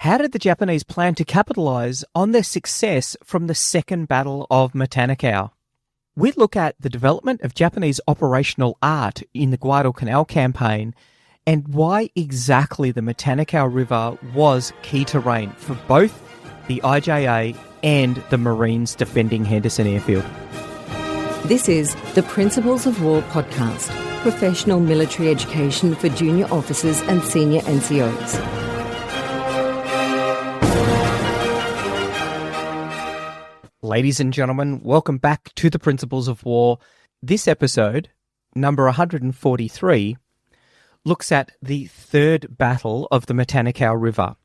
How did the Japanese plan to capitalize on their success from the Second Battle of Matanikau? We'd look at the development of Japanese operational art in the Guadalcanal campaign and why exactly the Matanikau River was key terrain for both the IJA and the Marines defending Henderson Airfield. This is the Principles of War podcast, professional military education for junior officers and senior NCOs. Ladies and gentlemen, welcome back to the Principles of War. This episode, number 143, looks at the third battle of the Matanikau River.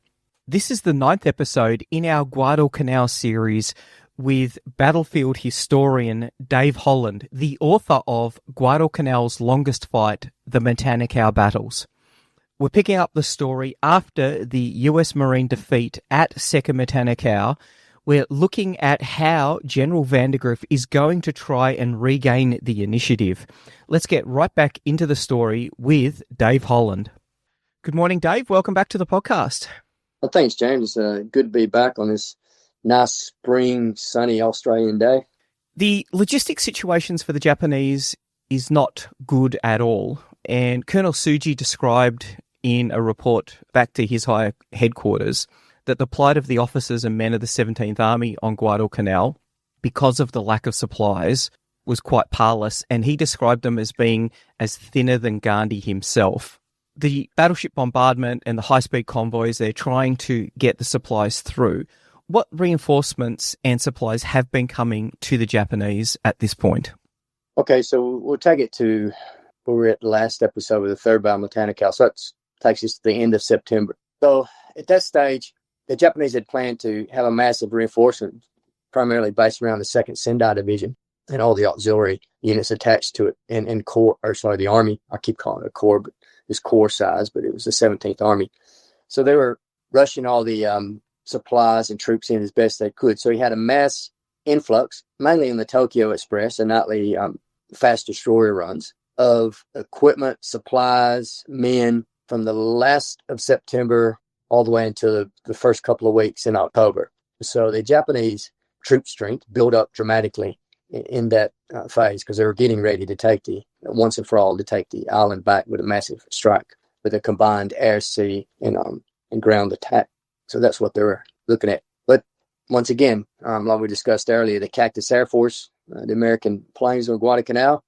This is the 9th episode in our Guadalcanal series with battlefield historian Dave Holland, the author of Guadalcanal's Longest Fight, the Matanikau Battles. We're picking up the story after the US Marine defeat at Second Matanikau. We're looking at how General Vandegrift is going to try and regain the initiative. Let's get right back into the story with Dave Holland. Good morning, Dave. Welcome back to the podcast. Well, thanks, James. It's good to be back on this nice spring, sunny Australian day. The logistic situations for the Japanese is not good at all. And Colonel Tsuji described in a report back to his high headquarters that the plight of the officers and men of the 17th Army on Guadalcanal, because of the lack of supplies, was quite parlous, and he described them as being as thinner than Gandhi himself. The battleship bombardment and the high-speed convoys, they're trying to get the supplies through. What reinforcements and supplies have been coming to the Japanese at this point? Okay, so we'll take it to where we were at the last episode with the third battle of Matanikau. So that takes us to the end of September. So at that stage, the Japanese had planned to have a massive reinforcement, primarily based around the 2nd Sendai Division and all the auxiliary units attached to it and corps, the Army. I keep calling it a corps, but it's corps size, but it was the 17th Army. So they were rushing all the supplies and troops in as best they could. So he had a mass influx, mainly in the Tokyo Express and nightly fast destroyer runs, of equipment, supplies, men from the last of September all the way until the first couple of weeks in October. So the Japanese troop strength built up dramatically in that phase because they were getting ready to take once and for all, to take the island back with a massive strike with a combined air, sea, and ground attack. So that's what they were looking at. But once again, like we discussed earlier, the Cactus Air Force, the American planes on Guadalcanal,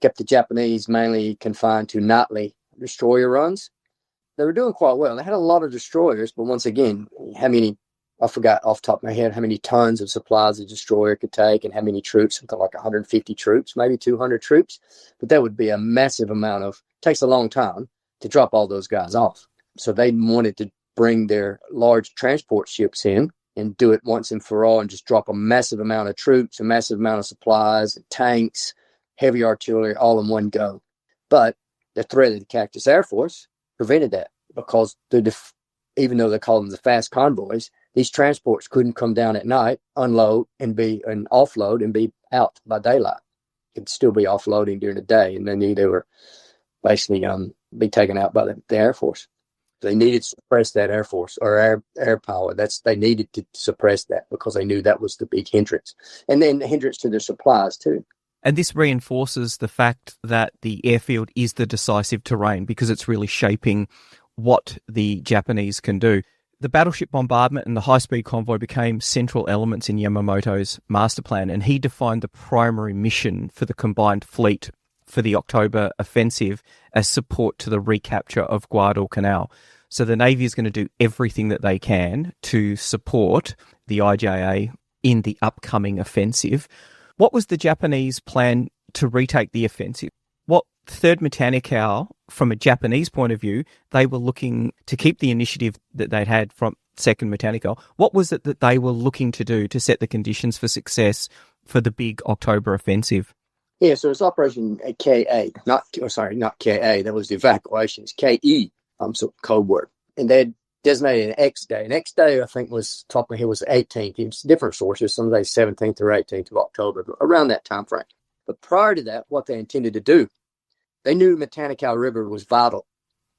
kept the Japanese mainly confined to nightly destroyer runs. They were doing quite well. They had a lot of destroyers, but once again, I forgot off the top of my head how many tons of supplies a destroyer could take and how many troops, something like 150 troops, maybe 200 troops. But that would be a massive amount takes a long time to drop all those guys off. So they wanted to bring their large transport ships in and do it once and for all and just drop a massive amount of troops, a massive amount of supplies, tanks, heavy artillery, all in one go. But the threat of the Cactus Air Force prevented that because even though they call them the fast convoys, these transports couldn't come down at night, unload and offload and be out by daylight. It'd still be offloading during the day, and they knew they were basically be taken out by the Air Force. They needed to suppress that Air Force or air power. They needed to suppress that because they knew that was the big hindrance, and then the hindrance to their supplies too. And this reinforces the fact that the airfield is the decisive terrain because it's really shaping what the Japanese can do. The battleship bombardment and the high-speed convoy became central elements in Yamamoto's master plan, and he defined the primary mission for the combined fleet for the October offensive as support to the recapture of Guadalcanal. So the Navy is going to do everything that they can to support the IJA in the upcoming offensive. What was the Japanese plan to retake the offensive? What Third Matanikau, from a Japanese point of view, they were looking to keep the initiative that they'd had from Second Matanikau. What was it that they were looking to do to set the conditions for success for the big October offensive? Yeah, so it's Operation KA, not KA, that was the evacuations, KE, so code word. And they designated an X day. An X day, I think, was top of my head, was the 18th. It's different sources, some days 17th or 18th of October, but around that time frame. But prior to that, what they intended to do, they knew Matanikau River was vital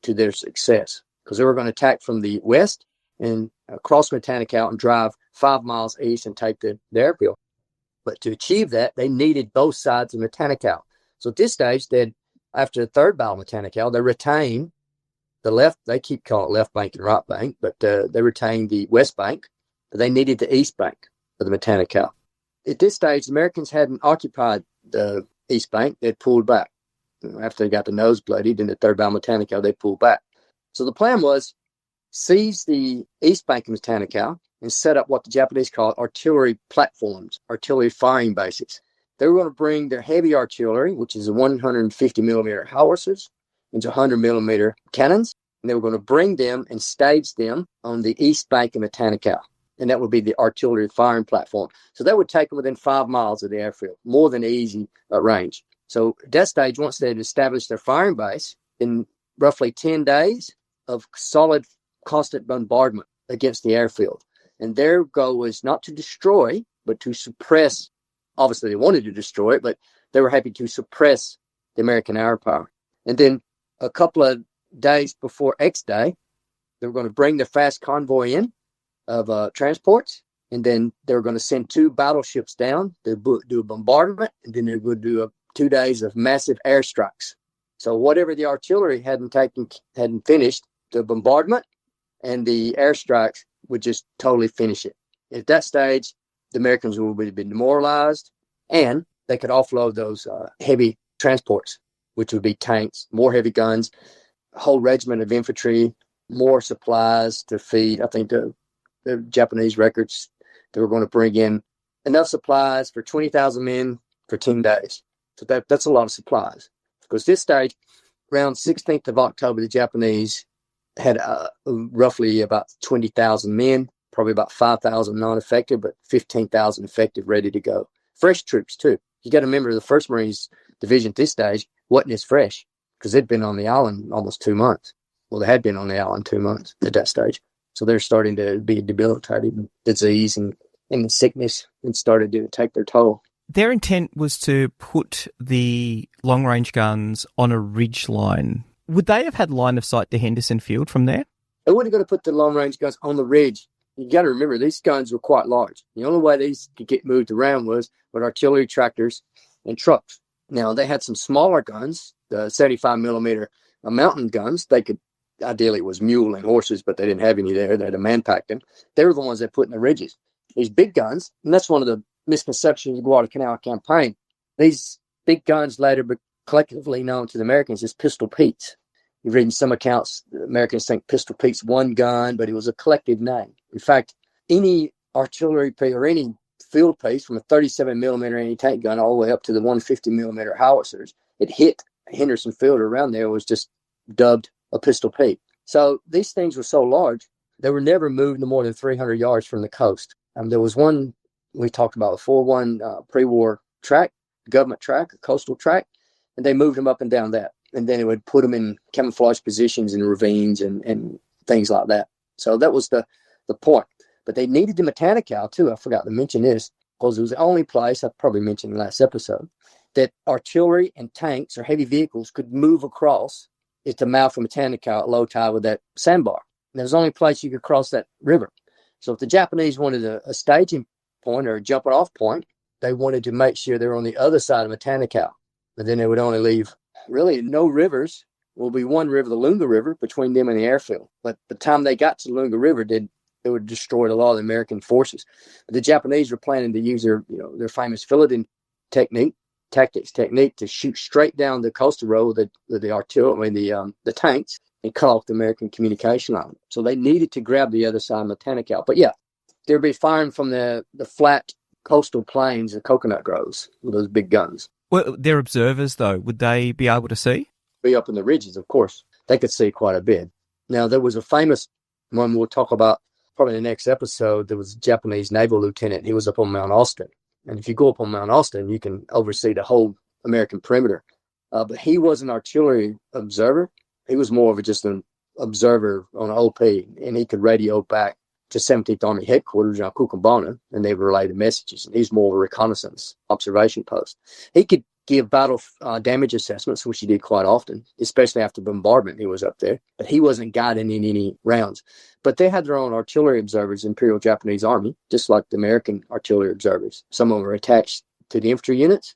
to their success because they were going to attack from the west and cross Matanikau and drive 5 miles east and take the airfield. But to achieve that, they needed both sides of Matanikau. So at this stage, after the third battle of Matanikau, they retain the left, they keep calling it left bank and right bank, but they retained the west bank, but they needed the east bank of the Matanikau. At this stage, the Americans hadn't occupied the east bank. They'd pulled back. After they got the nose bloodied in the third battle of Matanikau, they pulled back. So the plan was seize the east bank of Matanikau and set up what the Japanese called artillery platforms, artillery firing bases. They were going to bring their heavy artillery, which is the 150 millimeter howitzers, into 100 millimeter cannons, and they were going to bring them and stage them on the east bank of Matanikau, and that would be the artillery firing platform. So that would take them within 5 miles of the airfield, more than easy range. So at that stage, once they had established their firing base, in roughly 10 days of solid, constant bombardment against the airfield. And their goal was not to destroy, but to suppress. Obviously, they wanted to destroy it, but they were happy to suppress the American air power. And then a couple of days before X Day, they were going to bring the fast convoy in of transports, and then they were going to send 2 battleships down. They would do a bombardment, and then they would do 2 days of massive airstrikes. So whatever the artillery hadn't finished, the bombardment and the airstrikes would just totally finish it. At that stage, the Americans would have been demoralized, and they could offload those heavy transports, which would be tanks, more heavy guns, a whole regiment of infantry, more supplies to feed. I think the Japanese records, they were going to bring in enough supplies for 20,000 men for 10 days. So that's a lot of supplies. Because this stage, around 16th of October, the Japanese had roughly about 20,000 men, probably about 5,000 non-effective, but 15,000 effective, ready to go. Fresh troops, too. You got to remember the 1st Marines Division at this stage wasn't as fresh because they'd been on the island almost 2 months. Well, they had been on the island 2 months at that stage. So they're starting to be debilitated, and disease and the sickness, and started to take their toll. Their intent was to put the long-range guns on a ridge line. Would they have had line of sight to Henderson Field from there? They weren't going to put the long-range guns on the ridge. You got to remember, these guns were quite large. The only way these could get moved around was with artillery tractors and trucks. Now, they had some smaller guns, the 75 millimeter mountain guns. They could, ideally it was mule and horses, but they didn't have any there. They had to man-pack them. They were the ones they put in the ridges. These big guns, and that's one of the misconceptions of the Guadalcanal campaign. These big guns later were collectively known to the Americans as Pistol Pete's. You've read in some accounts, the Americans think Pistol Pete's one gun, but it was a collective name. In fact, any artillery piece or any field piece, from a 37 millimeter anti-tank gun all the way up to the 150 millimeter howitzers, it hit Henderson Field or around there, was just dubbed a Pistol Pete. So these things were so large, they were never moved no more than 300 yards from the coast. There was one we talked about before, one pre-war track, government track, a coastal track, and they moved them up and down that. And then it would put them in camouflage positions in ravines and things like that. So that was the point. But they needed the Matanikau, too. I forgot to mention this, because it was the only place, I probably mentioned in the last episode, that artillery and tanks or heavy vehicles could move across is the mouth of Matanikau at low tide with that sandbar. And there's the only place you could cross that river. So if the Japanese wanted a staging point or a jumping off point, they wanted to make sure they were on the other side of Matanikau. But then they would only leave really no rivers. Will be one river, the Lunga River, between them and the airfield. But by the time they got to the Lunga River, they would destroy a lot of the American forces. But the Japanese were planning to use their famous filleting tactics to shoot straight down the coastal road with the artillery, the tanks, and cut off the American communication line. So they needed to grab the other side of Matanikau. But yeah, they'd be firing from the flat coastal plains of coconut groves with those big guns. Well, they're observers, though. Would they be able to see? Be up in the ridges, of course. They could see quite a bit. Now, there was a famous one we'll talk about probably in the next episode. There was a Japanese naval lieutenant. He was up on Mount Austin. And if you go up on Mount Austin, you can oversee the whole American perimeter. But he was an artillery observer. He was more of just an observer on OP, and he could radio back to 17th Army headquarters on Cucamonga, and they relayed the messages. And he's more of a reconnaissance observation post. He could give battle damage assessments, which he did quite often, especially after bombardment. He was up there, but he wasn't guiding in any rounds. But they had their own artillery observers, Imperial Japanese Army, just like the American artillery observers. Some of them were attached to the infantry units.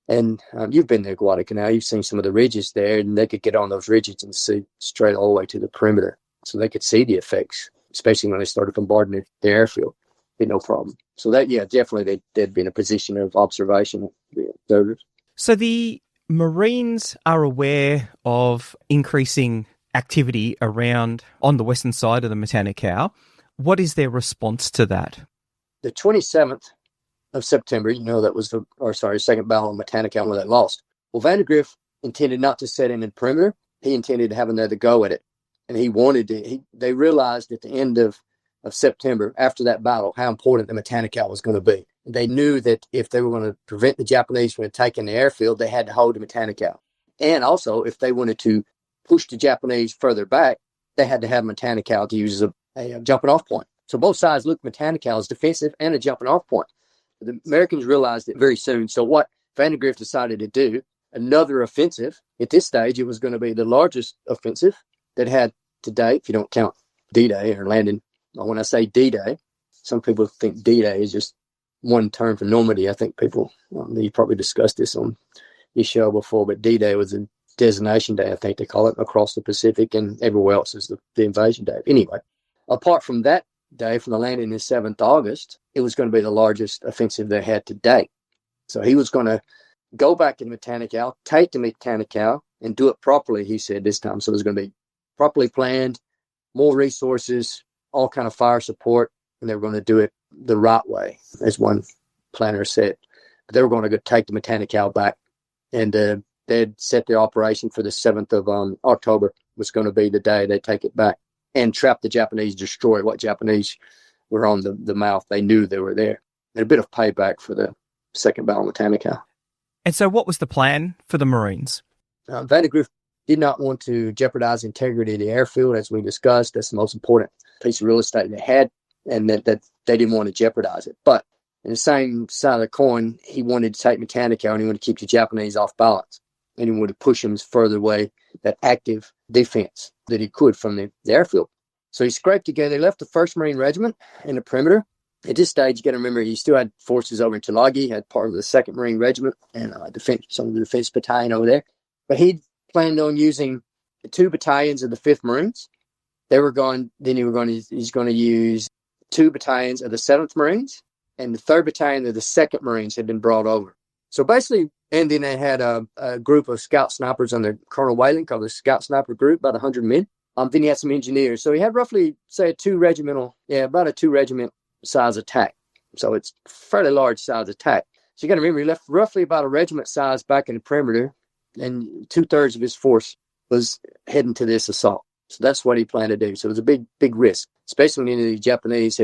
And you've been there, Guadalcanal. You've seen some of the ridges there, and they could get on those ridges and see straight all the way to the perimeter. So they could see the effects, especially when they started bombarding the airfield. Be no problem. So that, yeah, definitely they'd be in a position of observation, the observers. So the Marines are aware of increasing activity around on the western side of the Matanikau. What is their response to that? The 27th of September, that was the second battle of Matanikau where they lost. Well, Vandegrift intended not to set in the perimeter. He intended to have another go at it. And he wanted to, they realized at the end of September, after that battle, how important the Matanikau was going to be. They knew that if they were going to prevent the Japanese from attacking the airfield, they had to hold the Matanikau. And also, if they wanted to push the Japanese further back, they had to have Matanikau to use as a jumping off point. So both sides looked at Matanikau as defensive and a jumping off point. The Americans realized it very soon. So what Vandegrift decided to do, another offensive. At this stage, it was going to be the largest offensive that had to date, if you don't count D-Day or landing. When I say D-Day, some people think D-Day is just one term for Normandy. I think people, you probably discussed this on your show before, but D-Day was a designation day, I think they call it, across the Pacific, and everywhere else is the invasion day. Anyway, apart from that day, from the landing in 7th August, it was going to be the largest offensive they had to date. So he was going to go back to Matanikau, take the Matanikau, and do it properly, he said, this time. So it was going to be properly planned, more resources, all kind of fire support, and they were going to do it the right way, as one planner said. But they were going to go take the Matanikau back, and they'd set the operation for the 7th of October was going to be the day they take it back and trap the Japanese, destroy what Japanese were on the mouth. They knew they were there. And a bit of payback for the second battle of Matanikau. And so what was the plan for the Marines? Vandegrift did not want to jeopardize the integrity of the airfield, as we discussed. That's the most important piece of real estate they had, and that they didn't want to jeopardize it. But in the same side of the coin, he wanted to take Matanikau, and he wanted to keep the Japanese off balance. And he wanted to push them further away, that active defense that he could from the airfield. So he scraped together, he left the 1st Marine Regiment in the perimeter. At this stage, you got to remember, he still had forces over in Tulagi, had part of the 2nd Marine Regiment and some of the defense battalion over there. But he planned on using the 2 battalions of the 5th Marines. He's going to use 2 battalions of the 7th Marines, and the 3rd Battalion of the 2nd Marines had been brought over. So basically, and then they had a group of scout snipers under Colonel Whalen called the Scout Sniper Group, about 100 men. Then he had some engineers. So he had roughly, say, about a 2-regiment size attack. So it's a fairly large size attack. So you got to remember, he left roughly about a regiment size back in the perimeter, and 2/3 of his force was heading to this assault. So that's what he planned to do. So it was a big, big risk, especially when the Japanese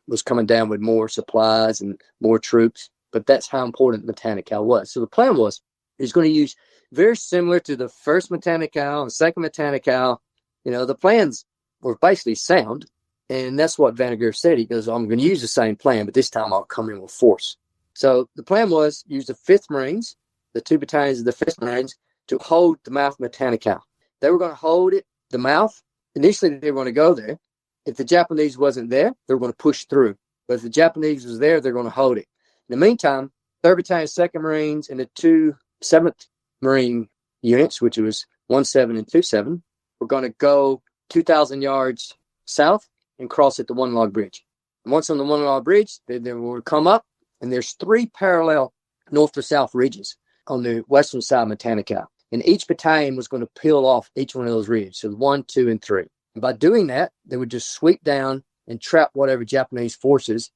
was coming down with more supplies and more troops. But that's how important Matanikau was. So the plan was he's going to use very similar to the 1st Matanikau and 2nd Matanikau. The plans were basically sound. And that's what Vandegrift said. He goes, I'm going to use the same plan, but this time I'll come in with force. So the plan was use the 5th Marines, the 2 battalions of the 5th Marines, to hold the mouth of Matanikau. They were going to hold it, the mouth. Initially, they were going to go there. If the Japanese wasn't there, they were going to push through. But if the Japanese was there, they're going to hold it. In the meantime, 3rd Battalion, 2nd Marines, and the 2 7th Marine units, which was 1-7 and 2-7, were going to go 2,000 yards south and cross at the One Log Bridge. And once on the One Log Bridge, they will come up, and there's 3 parallel north to south ridges on the western side of Matanikau. And each battalion was going to peel off each one of those ridges, so 1, 2, and 3. And by doing that, they would just sweep down and trap whatever Japanese forces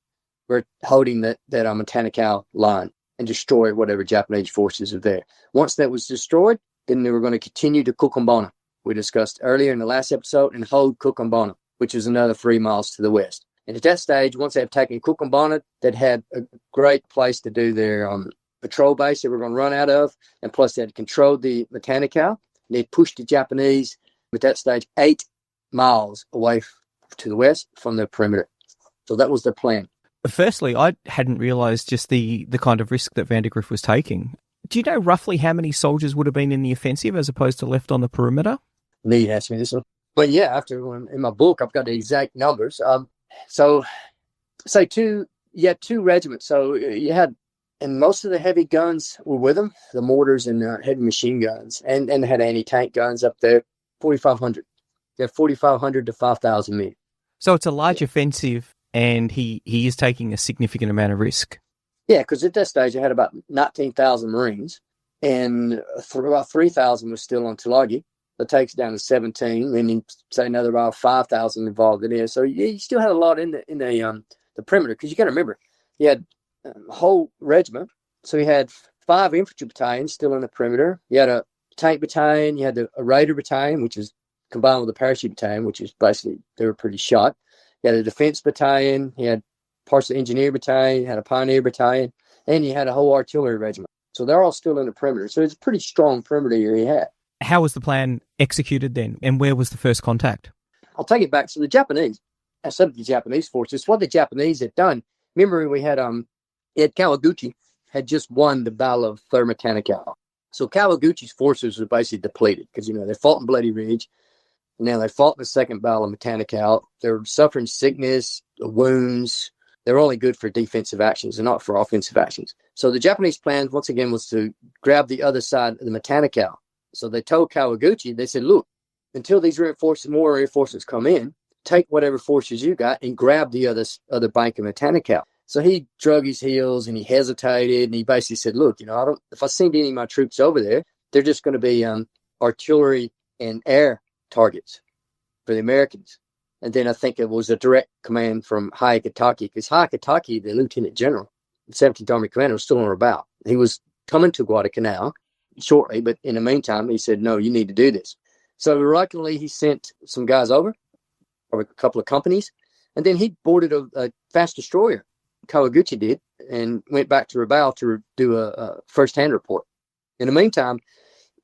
were holding that Matanikau line and destroy whatever Japanese forces are there. Once that was destroyed, then they were going to continue to Kukumbana, we discussed earlier in the last episode, and hold Kukumbana, which is another 3 miles to the west. And at that stage, once they had taken Kukumbana, they'd had a great place to do their patrol base they were going to run out of, and plus they had controlled the Matanikau. They'd pushed the Japanese, at that stage, 8 miles away to the west from the perimeter. So that was the plan. Firstly, I hadn't realised just the kind of risk that Vandegrift was taking. Do you know roughly how many soldiers would have been in the offensive as opposed to left on the perimeter? Need asked me this one. But yeah, in my book, I've got the exact numbers. So say two regiments. So you had, and most of the heavy guns were with them, the mortars and heavy machine guns, and they had anti-tank guns up there, 4,500. They had 4,500 to 5,000 men. So it's a large offensive, and he is taking a significant amount of risk. Yeah, because at that stage, I had about 19,000 Marines, and about 3,000 was still on Tulagi. That takes down to 17, and you say another about 5,000 involved in it. So you still had a lot in the perimeter, because you got to remember, you had a whole regiment. So you had 5 infantry battalions still in the perimeter. You had a tank battalion. You had a raider battalion, which is combined with the parachute battalion, which is basically, they were pretty shot. You had a defense battalion. You had parts of the engineer battalion. You had a pioneer battalion. And you had a whole artillery regiment. So they're all still in the perimeter. So it's a pretty strong perimeter you had. How was the plan executed then? And where was the first contact? I'll take it back. So the Japanese, some of the Japanese forces, what the Japanese had done, remember we had Kawaguchi had just won the Battle of Third Matanikau. So Kawaguchi's forces were basically depleted because, they fought in Bloody Ridge. And now they fought in the Second Battle of Matanikau. They were suffering sickness, wounds. They were only good for defensive actions and not for offensive actions. So the Japanese plan, once again, was to grab the other side of the Matanikau. So they told Kawaguchi, they said, look, until these more reinforcements come in, take whatever forces you got and grab the other bank of Matanikau. So he drug his heels and he hesitated and he basically said, look, if I send any of my troops over there, they're just going to be artillery and air targets for the Americans. And then I think it was a direct command from Hayakatake, because Hayakatake, the lieutenant general, the 17th Army commander, was still on a route. He was coming to Guadalcanal shortly, but in the meantime, he said, no, you need to do this. So reluctantly, he sent some guys over, or a couple of companies, and then he boarded a fast destroyer, Kawaguchi did, and went back to Rabaul to do a first-hand report. In the meantime,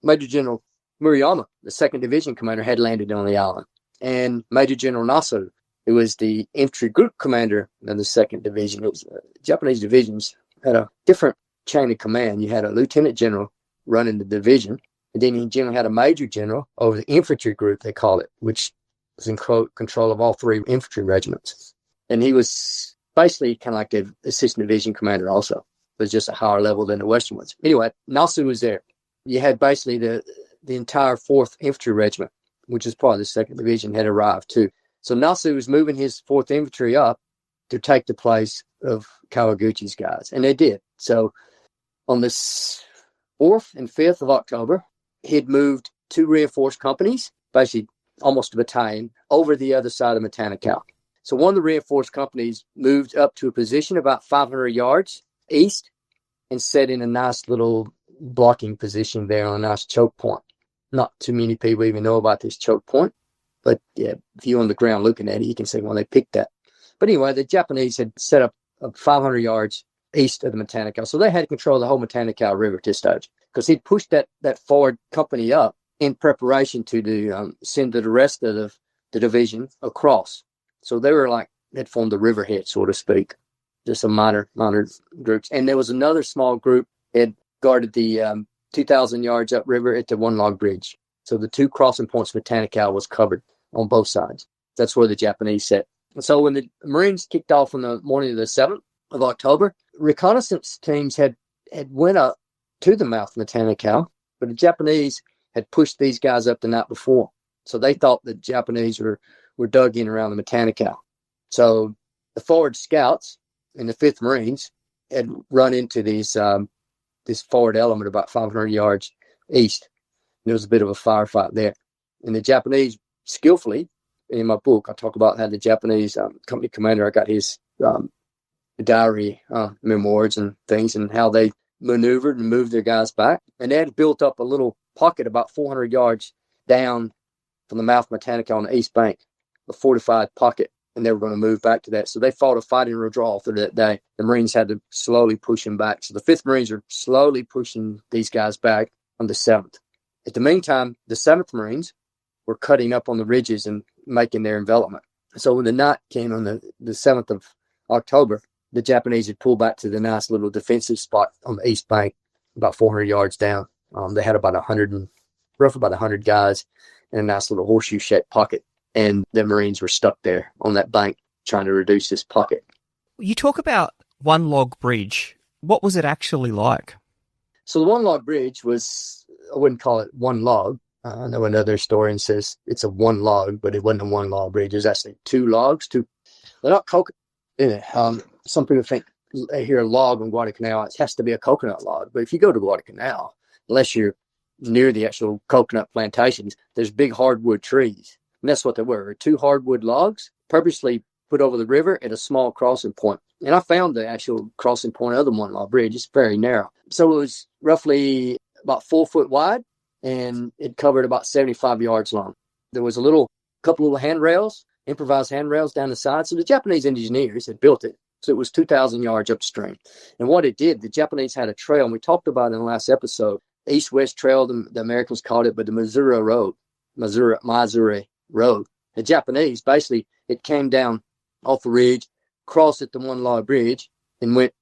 Major General Maruyama, the 2nd Division commander, had landed on the island. And Major General Nasu, who was the infantry group commander of the 2nd Division. It was, Japanese divisions had a different chain of command. You had a lieutenant general running the division, and then you generally had a major general over the infantry group, they call it, which was in control of all 3 infantry regiments. And he was basically kind of like the assistant division commander also, but just a higher level than the Western ones. Anyway, Nasu was there. You had basically the entire 4th Infantry Regiment, which is part of the 2nd Division, had arrived too. So Nasu was moving his 4th Infantry up to take the place of Kawaguchi's guys, and they did. So on this 4th and 5th of October, he'd moved 2 reinforced companies, basically almost a battalion, over the other side of Matanikau. So one of the reinforced companies moved up to a position about 500 yards east and set in a nice little blocking position there on a nice choke point. Not too many people even know about this choke point, but yeah, if you're on the ground looking at it, you can say, well, they picked that. But anyway, the Japanese had set up 500 yards east of the Matanikau. So they had control of the whole Matanikau River at this stage, because he'd pushed that forward company up in preparation to send the rest of the division across. So they were they'd formed the riverhead, so to speak, just some minor groups. And there was another small group that guarded the 2,000 yards upriver at the One Log Bridge. So the 2 crossing points of Matanikau was covered on both sides. That's where the Japanese set. So when the Marines kicked off on the morning of the 7th of October, reconnaissance teams had went up to the mouth of Matanikau, but the Japanese had pushed these guys up the night before. So they thought the Japanese were dug in around the Matanikau. So the forward scouts and the 5th Marines had run into this forward element about 500 yards east. And there was a bit of a firefight there. And the Japanese skillfully, in my book, I talk about how the Japanese company commander, I got his diary memoirs and things, and how they maneuvered and moved their guys back. And they had built up a little pocket about 400 yards down from the mouth of Matanikau on the east bank, a fortified pocket, and they were going to move back to that. So they fought a fighting withdrawal through that day. The Marines had to slowly push them back. So the 5th Marines are slowly pushing these guys back on the 7th. At the meantime, the 7th Marines were cutting up on the ridges and making their envelopment. So when the night came on the 7th of October, the Japanese had pulled back to the nice little defensive spot on the east bank about 400 yards down. They had about roughly about 100 guys in a nice little horseshoe-shaped pocket, and the Marines were stuck there on that bank trying to reduce this pocket. You talk about one log bridge. What was it actually like? So the one log bridge was, I wouldn't call it one log. I know another historian says it's a one log, but it wasn't a one log bridge. It was actually two logs. They're not coconut. Some people think they hear a log on Guadalcanal, it has to be a coconut log. But if you go to Guadalcanal, unless you're near the actual coconut plantations, there's big hardwood trees. And that's what they were, two hardwood logs purposely put over the river at a small crossing point. And I found the actual crossing point of the one log bridge. It's very narrow. So it was roughly about 4 foot wide, and it covered about 75 yards long. There was couple little handrails, improvised handrails down the side. So the Japanese engineers had built it. So it was 2,000 yards upstream. And what it did, the Japanese had a trail, and we talked about it in the last episode, East-West Trail, the Americans called it, but the Missouri Road. The Japanese, basically, it came down off the ridge, crossed at the one log bridge, and went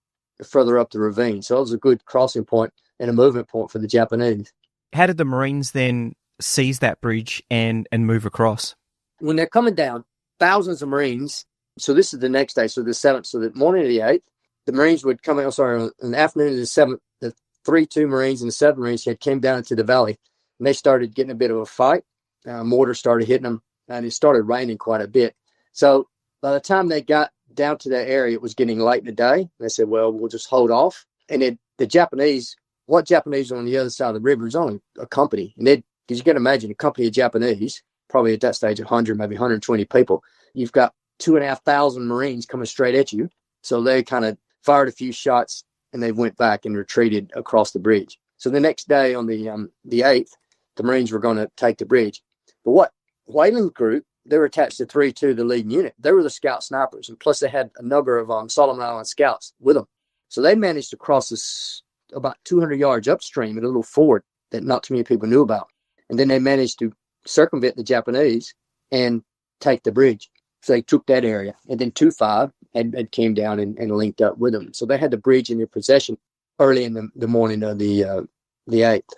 further up the ravine. So it was a good crossing point and a movement point for the Japanese. How did the Marines then seize that bridge and move across? When they're coming down, thousands of Marines, so this is the next day, so the 7th, so the morning of the 8th, the Marines would come in, on the afternoon of the 7th, the 3-2 Marines and the 7 Marines came down into the valley, and they started getting a bit of a fight. Mortar started hitting them, and it started raining quite a bit. So by the time they got down to that area, it was getting late in the day. They said, well, we'll just hold off. And the Japanese on the other side of the river was only a company. And because you can imagine a company of Japanese, probably at that stage, 100, maybe 120 people. You've got 2,500 Marines coming straight at you. So they kind of fired a few shots, and they went back and retreated across the bridge. So the next day on the 8th, the Marines were going to take the bridge. But what Whaling Group, they were attached to 3-2, the leading unit. They were the scout snipers, and plus they had a number of Solomon Island scouts with them. So they managed to cross this about 200 yards upstream at a little ford that not too many people knew about. And then they managed to circumvent the Japanese and take the bridge. So they took that area. And then 2-5 had came down and linked up with them. So they had the bridge in their possession early in the morning of the 8th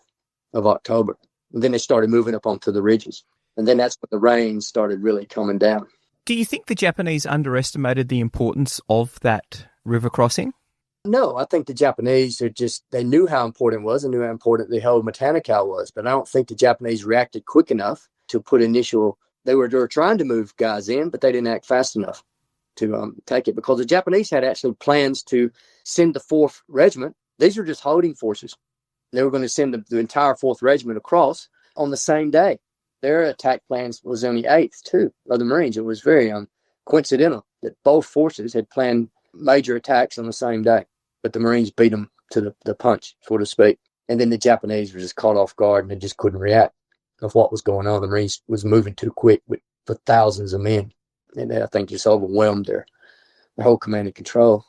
of October. And then they started moving up onto the ridges. And then that's when the rain started really coming down. Do you think the Japanese underestimated the importance of that river crossing? No, I think the Japanese they knew how important it was and knew how important the whole Matanikau was. But I don't think the Japanese reacted quick enough to put they were trying to move guys in, but they didn't act fast enough to take it, because the Japanese had actually plans to send the 4th Regiment. These were just holding forces. They were going to send the entire 4th Regiment across on the same day. Their attack plans was on the 8th, too, of the Marines. It was very coincidental that both forces had planned major attacks on the same day, but the Marines beat them to the punch, so to speak. And then the Japanese were just caught off guard, and they just couldn't react of what was going on. The Marines was moving too quick for thousands of men, and I think just overwhelmed their whole command and control.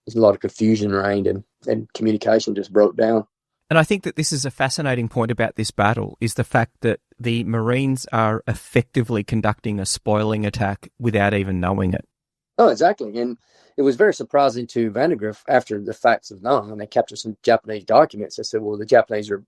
There's a lot of confusion reigned, and communication just broke down. And I think that this is a fascinating point about this battle, is the fact that the Marines are effectively conducting a spoiling attack without even knowing it. Oh, exactly. And it was very surprising to Vandegrift after the facts of known, and they captured some Japanese documents. They said, well, the Japanese are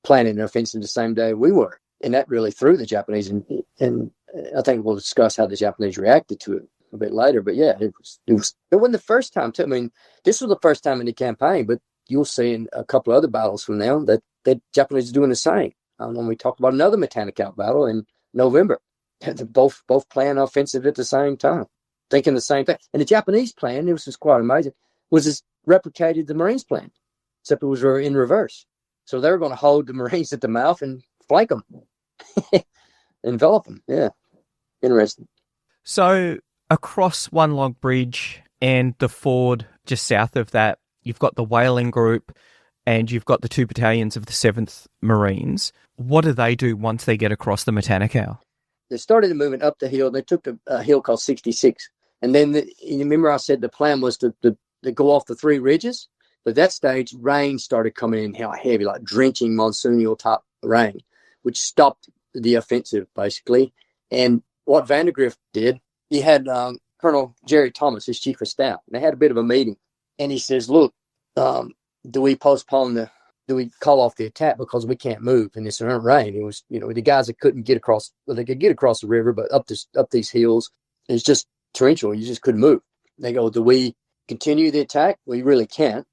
planning an offensive the same day we were. And that really threw the Japanese. And I think we'll discuss how the Japanese reacted to it a bit later. But yeah, it wasn't the first time, too. I mean, this was the first time in the campaign, but you'll see in a couple of other battles from now that the Japanese are doing the same. When we talk about another Matanikau battle in November, both plan offensive at the same time, thinking the same thing. And the Japanese plan, it was just quite amazing, was just replicated the Marines' plan, except it was in reverse. So they were going to hold the Marines at the mouth and flank them, envelop them. Yeah, interesting. So across One Log Bridge and the ford just south of that, you've got the Whaling Group and you've got the 2 battalions of the 7th Marines. What do they do once they get across the Matanikau? They started moving up the hill. They took a hill called 66. And then, you remember I said the plan was to go off the 3 ridges? But at that stage, rain started coming in heavy, like drenching monsoonial type rain, which stopped the offensive, basically. And what Vandegrift did, he had Colonel Jerry Thomas, his chief of staff. And they had a bit of a meeting. And he says, look, do we postpone do we call off the attack because we can't move in this rain? It was, the guys that couldn't get across, well, they could get across the river, but up these hills, it's just torrential. You just couldn't move. They go, do we continue the attack? We really can't.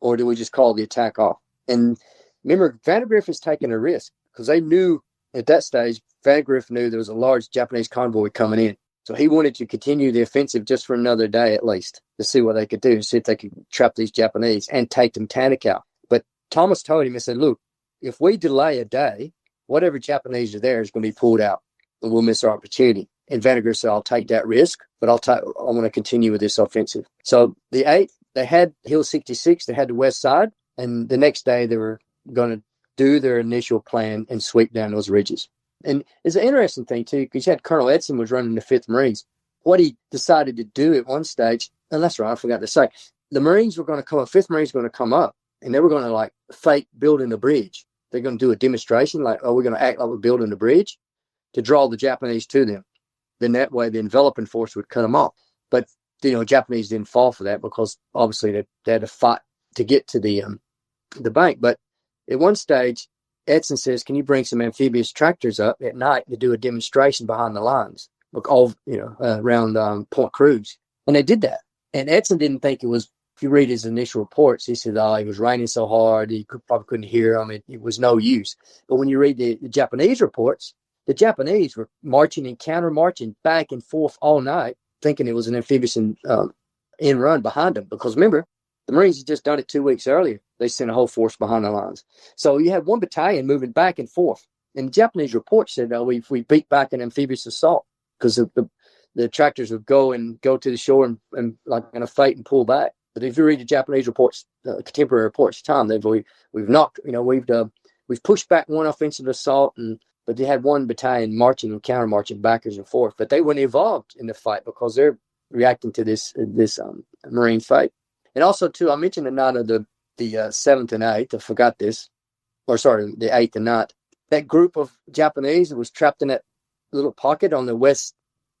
Or do we just call the attack off? And remember, Vandegrift is taking a risk because they knew at that stage, Vandegrift knew there was a large Japanese convoy coming in. So he wanted to continue the offensive just for another day at least to see what they could do, see if they could trap these Japanese and take them Matanikau. But Thomas told him, he said, look, if we delay a day, whatever Japanese are there is going to be pulled out and we'll miss our opportunity. And Vandegrift said, I'll take that risk, but I want to continue with this offensive. So the 8th, they had Hill 66, they had the west side, and the next day they were going to do their initial plan and sweep down those ridges. And it's an interesting thing, too, because you had Colonel Edson was running the 5th Marines. What he decided to do at one stage, and that's right, I forgot to say, the Marines were going to come up, 5th Marines were going to come up, and they were going to, fake building a bridge. They're going to do a demonstration, we're going to act like we're building a bridge to draw the Japanese to them. Then that way the enveloping force would cut them off. But, Japanese didn't fall for that because obviously they had to fight to get to the bank. But at one stage, Edson says, can you bring some amphibious tractors up at night to do a demonstration behind the lines, around Point Cruz? And they did that. And Edson didn't think it was, if you read his initial reports, he said, it was raining so hard, he probably couldn't hear them. It was no use. But when you read the Japanese reports, the Japanese were marching and counter-marching back and forth all night, thinking it was an amphibious in run behind them. Because remember, the Marines had just done it 2 weeks earlier. They sent a whole force behind the lines. So you had one battalion moving back and forth. And the Japanese report said, we beat back an amphibious assault because the tractors would go to the shore and like in a fight and pull back. But if you read the Japanese reports, contemporary reports, time, we've knocked, we've pushed back one offensive assault, but they had one battalion marching and counter marching backwards and forth. But they weren't involved in the fight because they're reacting to this Marine fight. And also, too, I mentioned the night of the 7th and 8th. I forgot this. The 8th and 9th. That group of Japanese was trapped in that little pocket on the west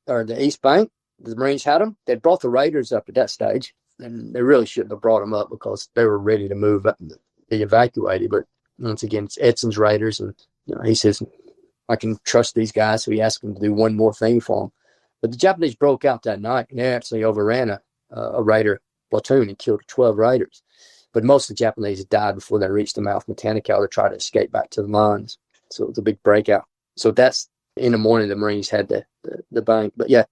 or the east bank. The Marines had them. They'd brought the Raiders up at that stage. And they really shouldn't have brought them up because they were ready to move up and be evacuated. But once again, it's Edson's Raiders. And he says, I can trust these guys. So he asked them to do one more thing for him. But the Japanese broke out that night and they actually overran a Raider platoon and killed 12 Raiders. But most of the Japanese died before they reached the mouth of Matanikau to try to escape back to the mines. So it was a big breakout. So that's in the morning the Marines had the bank. But yeah,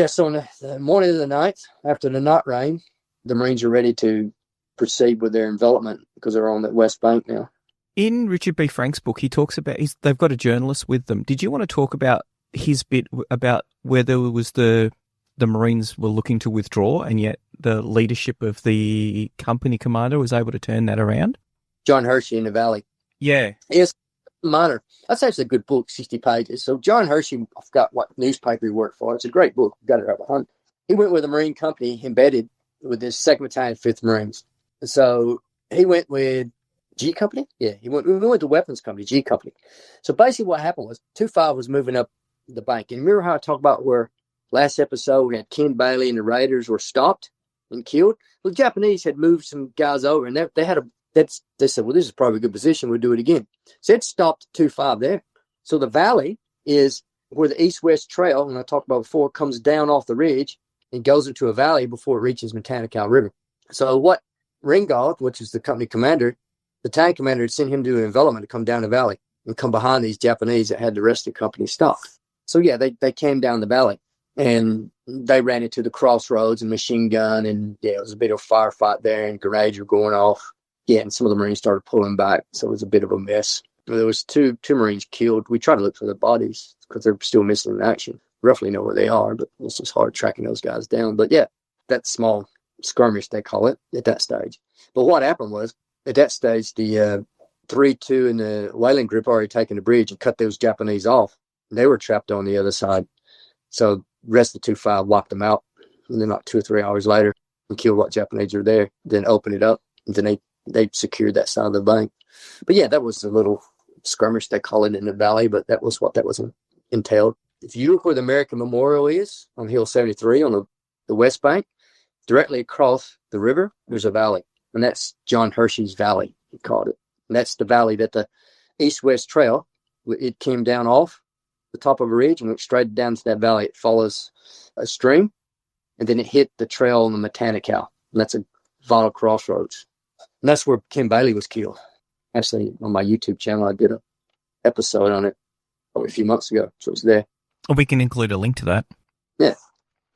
so in the morning of the 9th, after the night rain, the Marines are ready to proceed with their envelopment because they're on the west bank now. In Richard B. Frank's book, he talks about they've got a journalist with them. Did you want to talk about his bit about whether it was the Marines were looking to withdraw and yet the leadership of the company commander was able to turn that around? John Hershey in the Valley. Yeah. Yes, minor. That's actually a good book, 60 pages. So John Hershey, I forgot what newspaper he worked for. It's a great book. Got it right behind. He went with a Marine company embedded with this 2nd Battalion, 5th Marines. So he went with G Company? Yeah, we went with the weapons company, G Company. So basically what happened was 2-5 was moving up the bank. And remember how I talked about where last episode we had Ken Bailey and the Raiders were stopped and killed? Well, the Japanese had moved some guys over and they said, well, this is probably a good position. We'll do it again. So it stopped 2-5 there. So the valley is where the east-west trail, and I talked about before, comes down off the ridge and goes into a valley before it reaches Matanikau River. So what Ringgold, which is the company commander, the tank commander, had sent him to do an envelopment to come down the valley and come behind these Japanese that had the rest of the company stopped. So yeah, they came down the valley and they ran into the crossroads and machine gun, and yeah, it was a bit of a firefight there and grenades were going off. Yeah, and some of the Marines started pulling back, so it was a bit of a mess. There was two Marines killed. We tried to look for the bodies because they're still missing in action. Roughly know where they are, but it's just hard tracking those guys down. But yeah, that small skirmish, they call it, at that stage. But what happened was, at that stage, the 3-2 and the Whaling Group already taken the bridge and cut those Japanese off. They were trapped on the other side. So the rest of the 2-5 wiped them out. And then like 2 or 3 hours later, and killed what Japanese were there. Then opened it up. And then they secured that side of the bank. But yeah, that was a little skirmish, they call it, in the valley. But that was what that was entailed. If you look where the American Memorial is, on Hill 73 on the west bank, directly across the river, there's a valley. And that's John Hershey's Valley, he called it. And that's the valley that the east-west trail, it came down off the top of a ridge and went straight down to that valley. It follows a stream, and then it hit the trail on the Matanikau. And that's a vital crossroads. And that's where Kim Bailey was killed. Actually, on my YouTube channel, I did an episode on it a few months ago, so it's there. Or we can include a link to that. Yeah,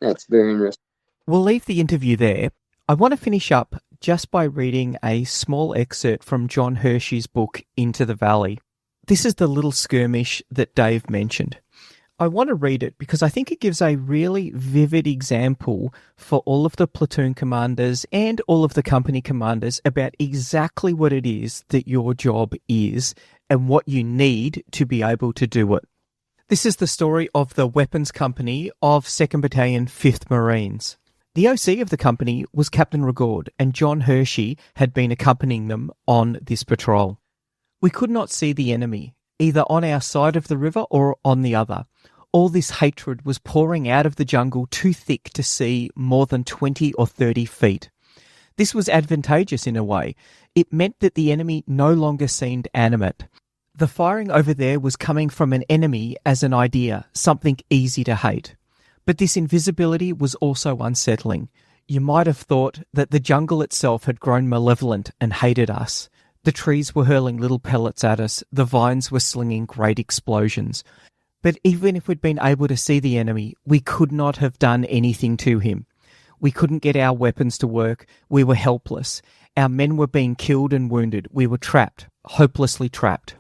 that's very interesting. We'll leave the interview there. I want to finish up just by reading a small excerpt from John Hershey's book, Into the Valley. This is the little skirmish that Dave mentioned. I want to read it because I think it gives a really vivid example for all of the platoon commanders and all of the company commanders about exactly what it is that your job is and what you need to be able to do it. This is the story of the weapons company of 2nd Battalion, 5th Marines. The OC of the company was Captain Rigaud, and John Hershey had been accompanying them on this patrol. We could not see the enemy, either on our side of the river or on the other. All this hatred was pouring out of the jungle too thick to see more than 20 or 30 feet. This was advantageous in a way. It meant that the enemy no longer seemed animate. The firing over there was coming from an enemy as an idea, something easy to hate. But this invisibility was also unsettling. You might have thought that the jungle itself had grown malevolent and hated us. The trees were hurling little pellets at us, the vines were slinging great explosions. But even if we'd been able to see the enemy, we could not have done anything to him. We couldn't get our weapons to work, we were helpless. Our men were being killed and wounded, we were trapped, hopelessly trapped.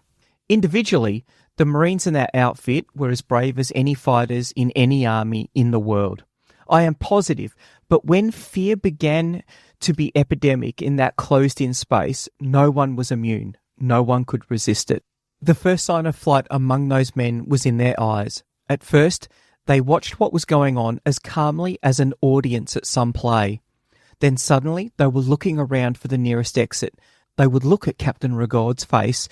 Individually, the Marines in our outfit were as brave as any fighters in any army in the world. I am positive, but when fear began to be epidemic in that closed-in space, no one was immune. No one could resist it. The first sign of flight among those men was in their eyes. At first, they watched what was going on as calmly as an audience at some play. Then suddenly, they were looking around for the nearest exit. They would look at Captain Rigaud's face,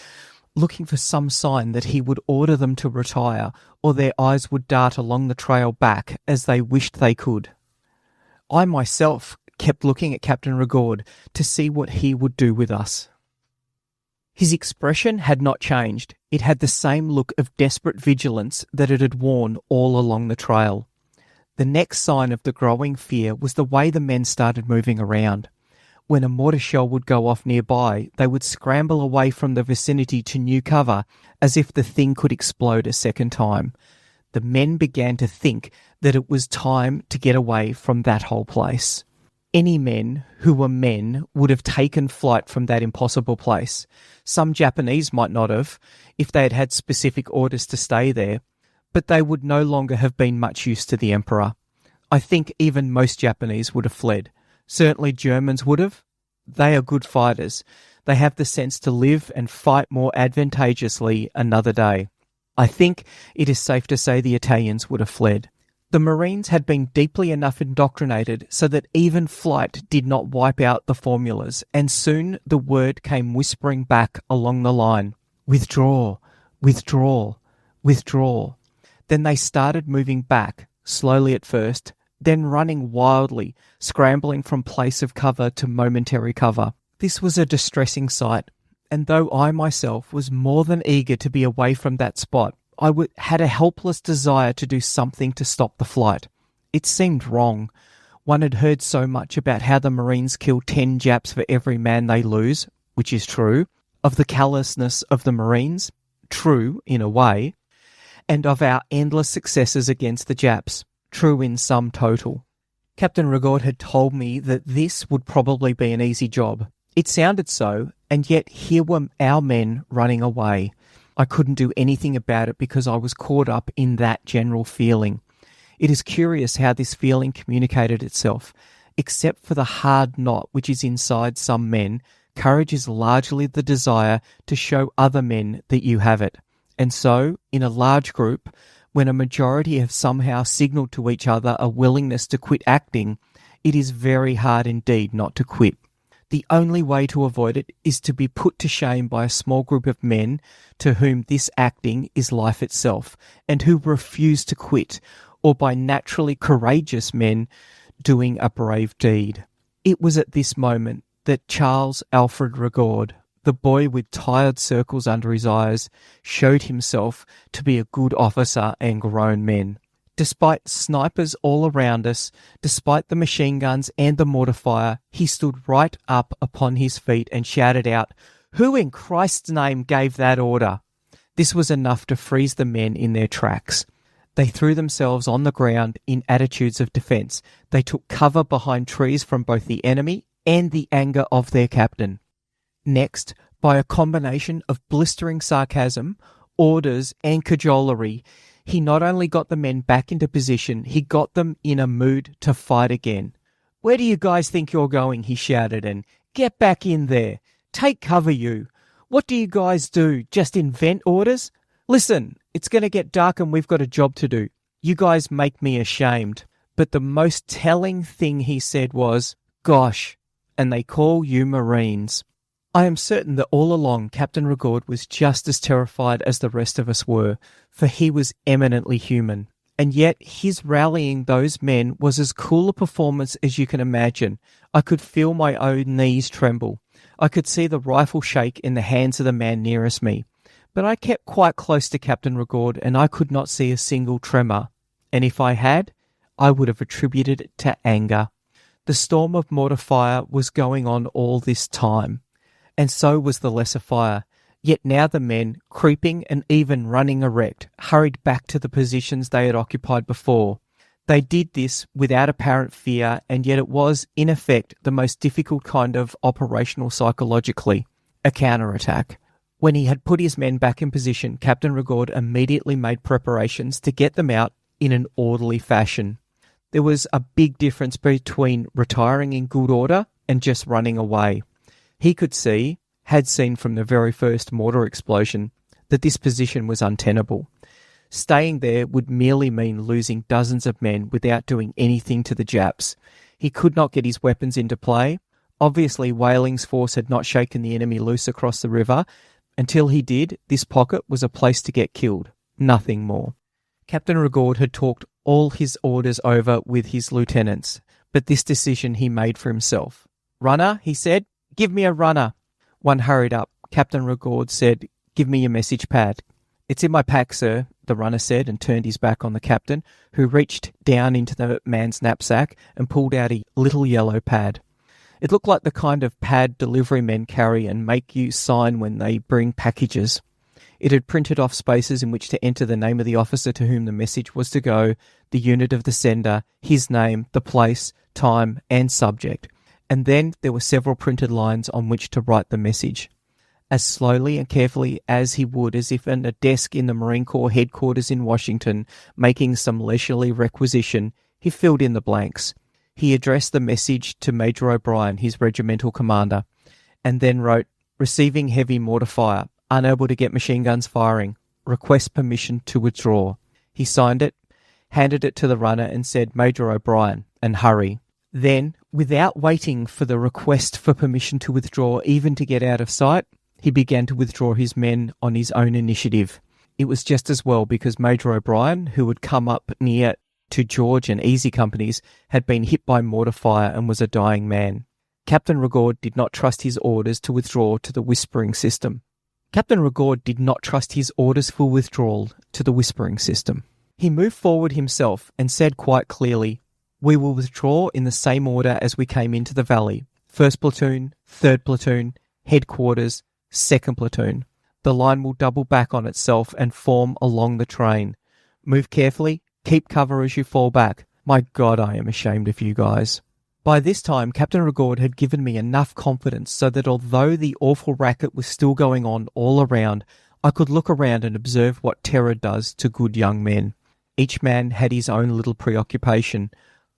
looking for some sign that he would order them to retire, or their eyes would dart along the trail back as they wished they could. I myself kept looking at Captain Rigaud to see what he would do with us. His expression had not changed. It had the same look of desperate vigilance that it had worn all along the trail. The next sign of the growing fear was the way the men started moving around. When a mortar shell would go off nearby, they would scramble away from the vicinity to new cover, as if the thing could explode a second time. The men began to think that it was time to get away from that whole place. Any men who were men would have taken flight from that impossible place. Some Japanese might not have, if they had had specific orders to stay there, but they would no longer have been much use to the Emperor. I think even most Japanese would have fled. Certainly Germans would have. They are good fighters. They have the sense to live and fight more advantageously another day. I think it is safe to say the Italians would have fled. The Marines had been deeply enough indoctrinated so that even flight did not wipe out the formulas, and soon the word came whispering back along the line, "Withdraw, withdraw, withdraw." Then they started moving back, slowly at first, then running wildly, scrambling from place of cover to momentary cover. This was a distressing sight, and though I myself was more than eager to be away from that spot, I had a helpless desire to do something to stop the flight. It seemed wrong. One had heard so much about how the Marines kill 10 Japs for every man they lose, which is true, of the callousness of the Marines, true in a way, and of our endless successes against the Japs, true in sum total. Captain Rigaud had told me that this would probably be an easy job. It sounded so, and yet here were our men running away. I couldn't do anything about it because I was caught up in that general feeling. It is curious how this feeling communicated itself. Except for the hard knot which is inside some men, courage is largely the desire to show other men that you have it. And so, in a large group, when a majority have somehow signalled to each other a willingness to quit acting, it is very hard indeed not to quit. The only way to avoid it is to be put to shame by a small group of men to whom this acting is life itself, and who refuse to quit, or by naturally courageous men doing a brave deed. It was at this moment that Charles Alfred Rigaud, The boy with tired circles under his eyes showed himself to be a good officer and grown men. Despite snipers all around us, despite the machine guns and the mortar fire, he stood right up upon his feet and shouted out, "Who in Christ's name gave that order?" This was enough to freeze the men in their tracks. They threw themselves on the ground in attitudes of defence. They took cover behind trees from both the enemy and the anger of their captain. Next, by a combination of blistering sarcasm, orders, and cajolery, he not only got the men back into position, he got them in a mood to fight again. "Where do you guys think you're going?" he shouted, and "Get back in there. Take cover, you. What do you guys do? Just invent orders? Listen, it's going to get dark and we've got a job to do. You guys make me ashamed." But the most telling thing he said was, "Gosh, and they call you Marines." I am certain that all along Captain Rigaud was just as terrified as the rest of us were, for he was eminently human. And yet his rallying those men was as cool a performance as you can imagine. I could feel my own knees tremble. I could see the rifle shake in the hands of the man nearest me. But I kept quite close to Captain Rigaud and I could not see a single tremor. And if I had, I would have attributed it to anger. The storm of mortar fire was going on all this time. And so was the lesser fire. Yet now the men, creeping and even running erect, hurried back to the positions they had occupied before. They did this without apparent fear, and yet it was, in effect, the most difficult kind of operational psychologically, a counterattack. When he had put his men back in position, Captain Rigaud immediately made preparations to get them out in an orderly fashion. There was a big difference between retiring in good order and just running away. He could see, had seen from the very first mortar explosion, that this position was untenable. Staying there would merely mean losing dozens of men without doing anything to the Japs. He could not get his weapons into play. Obviously, Whaling's force had not shaken the enemy loose across the river. Until he did, this pocket was a place to get killed. Nothing more. Captain Rigaud had talked all his orders over with his lieutenants, but this decision he made for himself. "Runner," he said, "give me a runner." One hurried up. Captain Rigaud said, "Give me your message pad." "It's in my pack, sir," the runner said, and turned his back on the captain, who reached down into the man's knapsack and pulled out a little yellow pad. It looked like the kind of pad delivery men carry and make you sign when they bring packages. It had printed off spaces in which to enter the name of the officer to whom the message was to go, the unit of the sender, his name, the place, time, and subject. And then there were several printed lines on which to write the message. As slowly and carefully as he would, as if at a desk in the Marine Corps headquarters in Washington, making some leisurely requisition, he filled in the blanks. He addressed the message to Major O'Brien, his regimental commander, and then wrote, "Receiving heavy mortar fire, unable to get machine guns firing, request permission to withdraw." He signed it, handed it to the runner and said, "Major O'Brien," and hurry. Then, without waiting for the request for permission to withdraw even to get out of sight, he began to withdraw his men on his own initiative. It was just as well because Major O'Brien, who had come up near to George and Easy companies, had been hit by mortar fire and was a dying man. Captain Rigaud did not trust his orders to withdraw to the whispering system. Captain Rigaud did not trust his orders for withdrawal to the whispering system. He moved forward himself and said quite clearly, "We will withdraw in the same order as we came into the valley. 1st platoon, 3rd platoon, headquarters, 2nd platoon. The line will double back on itself and form along the train. Move carefully, keep cover as you fall back. My God, I am ashamed of you guys." By this time, Captain Rigaud had given me enough confidence so that although the awful racket was still going on all around, I could look around and observe what terror does to good young men. Each man had his own little preoccupation.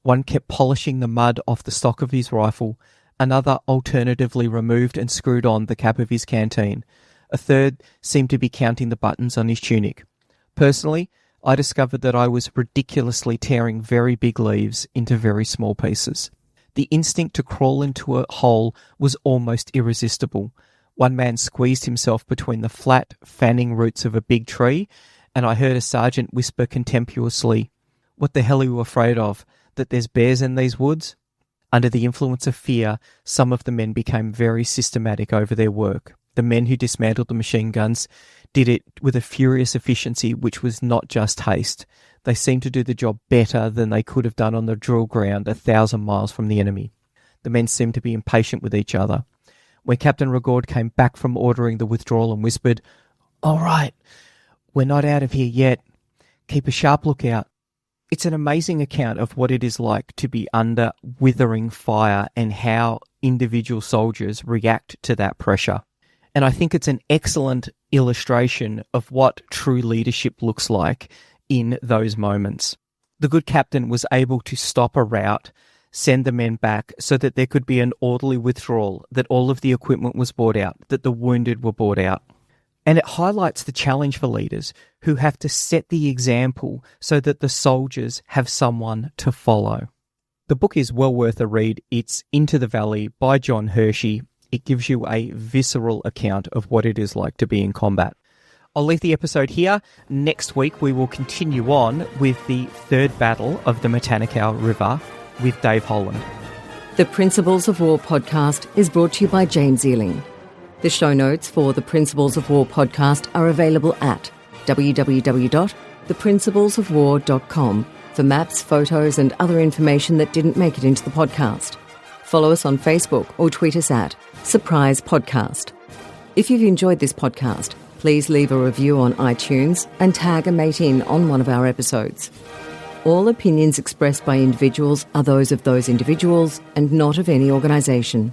One kept polishing the mud off the stock of his rifle. Another alternatively removed and screwed on the cap of his canteen. A third seemed to be counting the buttons on his tunic. Personally, I discovered that I was ridiculously tearing very big leaves into very small pieces. The instinct to crawl into a hole was almost irresistible. One man squeezed himself between the flat, fanning roots of a big tree, and I heard a sergeant whisper contemptuously, "What the hell are you afraid of? That there's bears in these woods?" Under the influence of fear, some of the men became very systematic over their work. The men who dismantled the machine guns did it with a furious efficiency, which was not just haste. They seemed to do the job better than they could have done on the drill ground 1,000 miles from the enemy. The men seemed to be impatient with each other. When Captain Rigaud came back from ordering the withdrawal and whispered, "All right, we're not out of here yet. Keep a sharp lookout." It's an amazing account of what it is like to be under withering fire and how individual soldiers react to that pressure. And I think it's an excellent illustration of what true leadership looks like in those moments. The good captain was able to stop a rout, send the men back so that there could be an orderly withdrawal, that all of the equipment was brought out, that the wounded were brought out. And it highlights the challenge for leaders who have to set the example so that the soldiers have someone to follow. The book is well worth a read. It's Into the Valley by John Hershey. It gives you a visceral account of what it is like to be in combat. I'll leave the episode here. Next week, we will continue on with the third battle of the Matanikau River with Dave Holland. The Principles of War podcast is brought to you by Jane Zeeling. The show notes for the Principles of War podcast are available at www.theprinciplesofwar.com for maps, photos and other information that didn't make it into the podcast. Follow us on Facebook or tweet us at Surprise Podcast. If you've enjoyed this podcast, please leave a review on iTunes and tag a mate in on one of our episodes. All opinions expressed by individuals are those of those individuals and not of any organisation.